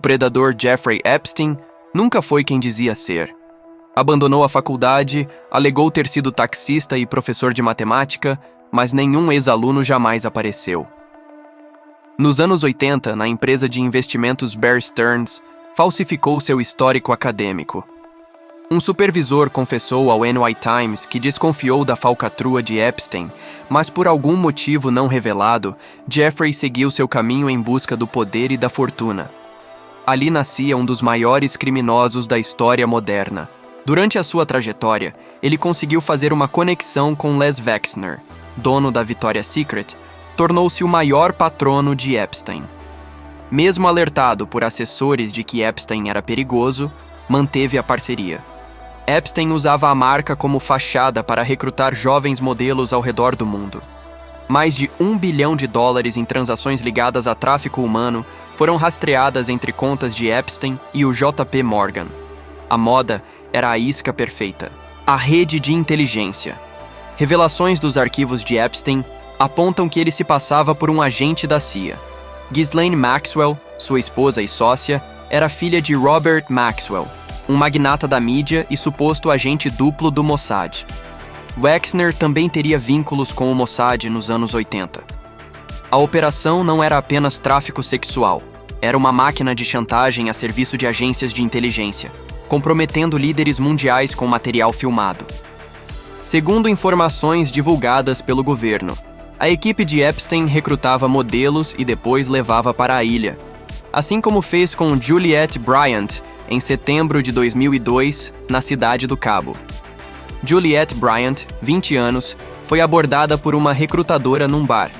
predador Jeffrey Epstein nunca foi quem dizia ser. Abandonou a faculdade, alegou ter sido taxista e professor de matemática, mas nenhum ex-aluno jamais apareceu. Nos anos 80, na empresa de investimentos Bear Stearns, falsificou seu histórico acadêmico. Um supervisor confessou ao NY Times que desconfiou da falcatrua de Epstein, mas por algum motivo não revelado, Jeffrey seguiu seu caminho em busca do poder e da fortuna. Ali nascia um dos maiores criminosos da história moderna. Durante a sua trajetória, ele conseguiu fazer uma conexão com Les Wexner, dono da Victoria's Secret, tornou-se o maior patrono de Epstein. Mesmo alertado por assessores de que Epstein era perigoso, manteve a parceria. Epstein usava a marca como fachada para recrutar jovens modelos ao redor do mundo. Mais de $1 bilhão em transações ligadas a tráfico humano foram rastreadas entre contas de Epstein e o JP Morgan. A moda era a isca perfeita. A rede de inteligência. Revelações dos arquivos de Epstein apontam que ele se passava por um agente da CIA. Ghislaine Maxwell, sua esposa e sócia, era filha de Robert Maxwell, um magnata da mídia e suposto agente duplo do Mossad. Wexner também teria vínculos com o Mossad nos anos 80. A operação não era apenas tráfico sexual, era uma máquina de chantagem a serviço de agências de inteligência, comprometendo líderes mundiais com material filmado. Segundo informações divulgadas pelo governo, a equipe de Epstein recrutava modelos e depois levava para a ilha, assim como fez com Juliette Bryant em setembro de 2002, na Cidade do Cabo. Juliette Bryant, 20 anos, foi abordada por uma recrutadora num bar.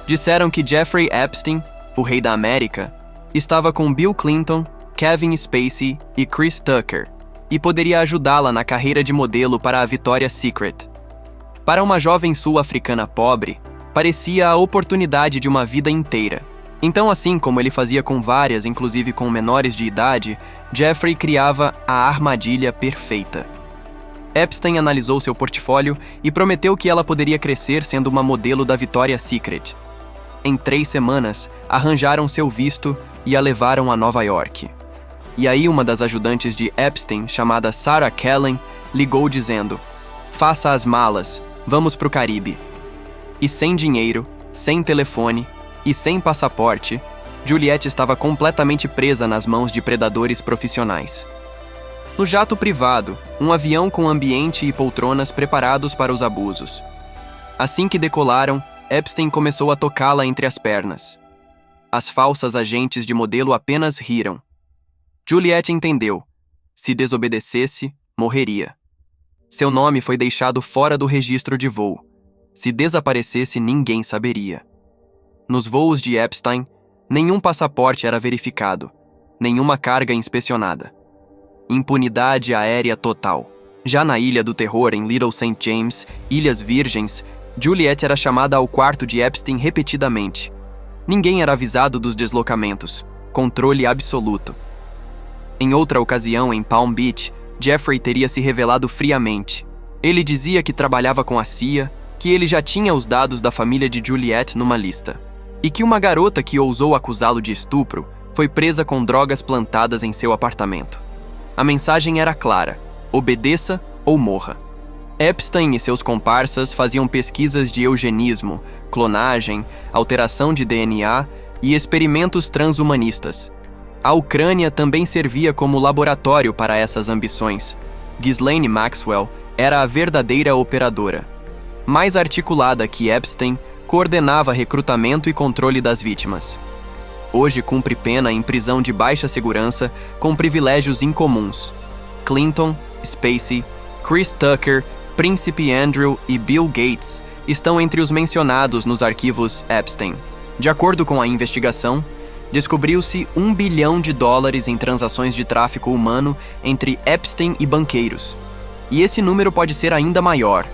Disseram que Jeffrey Epstein, o rei da América, estava com Bill Clinton, Kevin Spacey e Chris Tucker, e poderia ajudá-la na carreira de modelo para a Victoria's Secret. Para uma jovem sul-africana pobre, parecia a oportunidade de uma vida inteira. Então, assim como ele fazia com várias, inclusive com menores de idade, Jeffrey criava a armadilha perfeita. Epstein analisou seu portfólio e prometeu que ela poderia crescer sendo uma modelo da Victoria's Secret. Em 3 semanas, arranjaram seu visto e a levaram a Nova York. E aí uma das ajudantes de Epstein, chamada Sarah Kellen, ligou dizendo: "Faça as malas, vamos pro Caribe." E sem dinheiro, sem telefone e sem passaporte, Juliette estava completamente presa nas mãos de predadores profissionais. No jato privado, um avião com ambiente e poltronas preparados para os abusos. Assim que decolaram, Epstein começou a tocá-la entre as pernas. As falsas agentes de modelo apenas riram. Juliette entendeu. Se desobedecesse, morreria. Seu nome foi deixado fora do registro de voo. Se desaparecesse, ninguém saberia. Nos voos de Epstein, nenhum passaporte era verificado, nenhuma carga inspecionada. Impunidade aérea total. Já na Ilha do Terror, em Little St. James, Ilhas Virgens, Juliette era chamada ao quarto de Epstein repetidamente. Ninguém era avisado dos deslocamentos. Controle absoluto. Em outra ocasião, em Palm Beach, Jeffrey teria se revelado friamente. Ele dizia que trabalhava com a CIA, que ele já tinha os dados da família de Juliette numa lista, e que uma garota que ousou acusá-lo de estupro foi presa com drogas plantadas em seu apartamento. A mensagem era clara: obedeça ou morra. Epstein e seus comparsas faziam pesquisas de eugenismo, clonagem, alteração de DNA e experimentos transhumanistas. A Ucrânia também servia como laboratório para essas ambições. Ghislaine Maxwell era a verdadeira operadora. Mais articulada que Epstein, coordenava recrutamento e controle das vítimas. Hoje cumpre pena em prisão de baixa segurança com privilégios incomuns. Clinton, Spacey, Chris Tucker, Príncipe Andrew e Bill Gates estão entre os mencionados nos arquivos Epstein. De acordo com a investigação, descobriu-se $1 bilhão em transações de tráfico humano entre Epstein e banqueiros. E esse número pode ser ainda maior.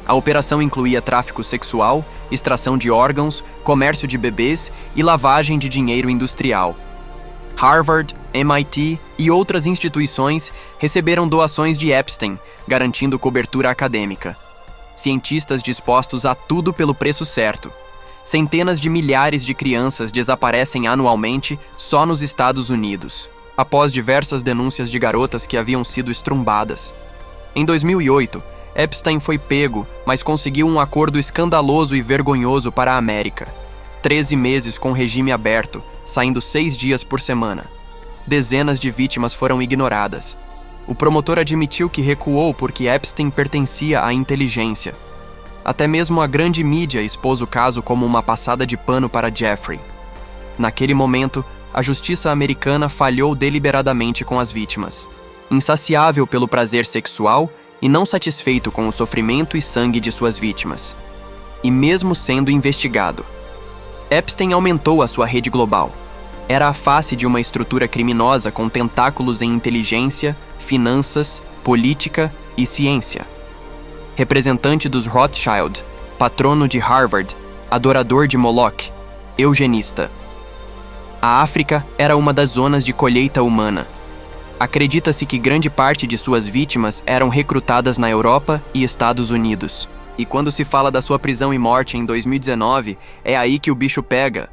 A operação incluía tráfico sexual, extração de órgãos, comércio de bebês e lavagem de dinheiro industrial. Harvard, MIT e outras instituições receberam doações de Epstein, garantindo cobertura acadêmica. Cientistas dispostos a tudo pelo preço certo. Centenas de milhares de crianças desaparecem anualmente só nos Estados Unidos, após diversas denúncias de garotas que haviam sido estrumbadas. Em 2008, Epstein foi pego, mas conseguiu um acordo escandaloso e vergonhoso para a América. 13 meses com regime aberto, saindo 6 dias por semana. Dezenas de vítimas foram ignoradas. O promotor admitiu que recuou porque Epstein pertencia à inteligência. Até mesmo a grande mídia expôs o caso como uma passada de pano para Jeffrey. Naquele momento, a justiça americana falhou deliberadamente com as vítimas. Insaciável pelo prazer sexual e não satisfeito com o sofrimento e sangue de suas vítimas. E mesmo sendo investigado, Epstein aumentou a sua rede global. Era a face de uma estrutura criminosa com tentáculos em inteligência, finanças, política e ciência. Representante dos Rothschild, patrono de Harvard, adorador de Moloch, eugenista. A África era uma das zonas de colheita humana. Acredita-se que grande parte de suas vítimas eram recrutadas na Europa e Estados Unidos. E quando se fala da sua prisão e morte em 2019, é aí que o bicho pega.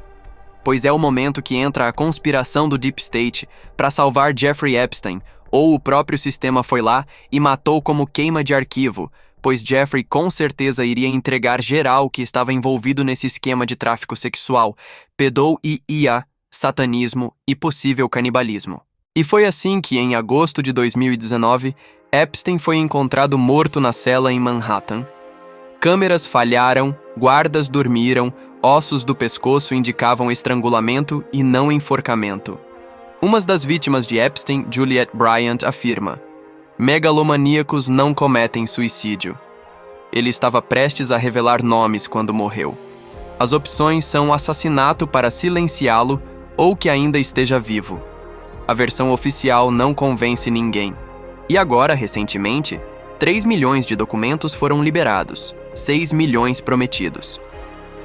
Pois é o momento que entra a conspiração do Deep State para salvar Jeffrey Epstein, ou o próprio sistema foi lá e matou como queima de arquivo, pois Jeffrey com certeza iria entregar geral que estava envolvido nesse esquema de tráfico sexual, pedofilia, satanismo e possível canibalismo. E foi assim que, em agosto de 2019, Epstein foi encontrado morto na cela em Manhattan. Câmeras falharam, guardas dormiram, ossos do pescoço indicavam estrangulamento e não enforcamento. Uma das vítimas de Epstein, Juliette Bryant, afirma: megalomaníacos não cometem suicídio. Ele estava prestes a revelar nomes quando morreu. As opções são assassinato para silenciá-lo ou que ainda esteja vivo. A versão oficial não convence ninguém. E agora, recentemente, 3 milhões de documentos foram liberados, 6 milhões prometidos.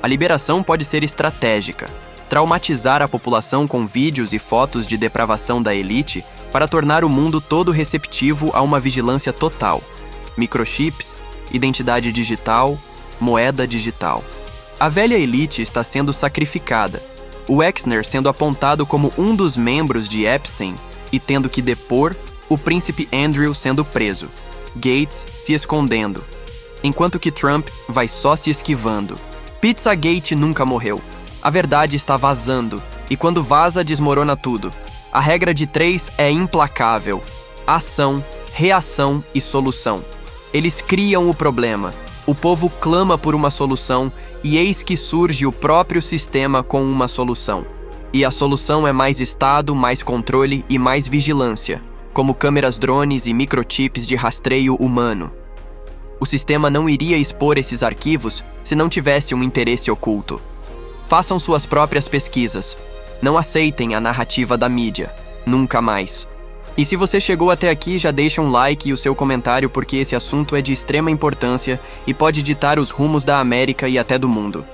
A liberação pode ser estratégica, traumatizar a população com vídeos e fotos de depravação da elite para tornar o mundo todo receptivo a uma vigilância total. Microchips, identidade digital, moeda digital. A velha elite está sendo sacrificada, o Exner sendo apontado como um dos membros de Epstein e tendo que depor, o príncipe Andrew sendo preso, Gates se escondendo, enquanto que Trump vai só se esquivando. Pizzagate nunca morreu. A verdade está vazando, e quando vaza, desmorona tudo. A regra de 3 é implacável: ação, reação e solução. Eles criam o problema, o povo clama por uma solução, e eis que surge o próprio sistema com uma solução. E a solução é mais Estado, mais controle e mais vigilância, como câmeras drones e microchips de rastreio humano. O sistema não iria expor esses arquivos se não tivesse um interesse oculto. Façam suas próprias pesquisas. Não aceitem a narrativa da mídia. Nunca mais. E se você chegou até aqui, já deixa um like e o seu comentário, porque esse assunto é de extrema importância e pode ditar os rumos da América e até do mundo.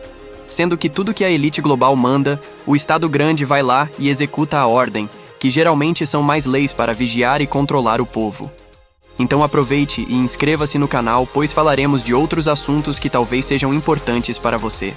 Sendo que tudo que a elite global manda, o Estado grande vai lá e executa a ordem, que geralmente são mais leis para vigiar e controlar o povo. Então aproveite e inscreva-se no canal, pois falaremos de outros assuntos que talvez sejam importantes para você.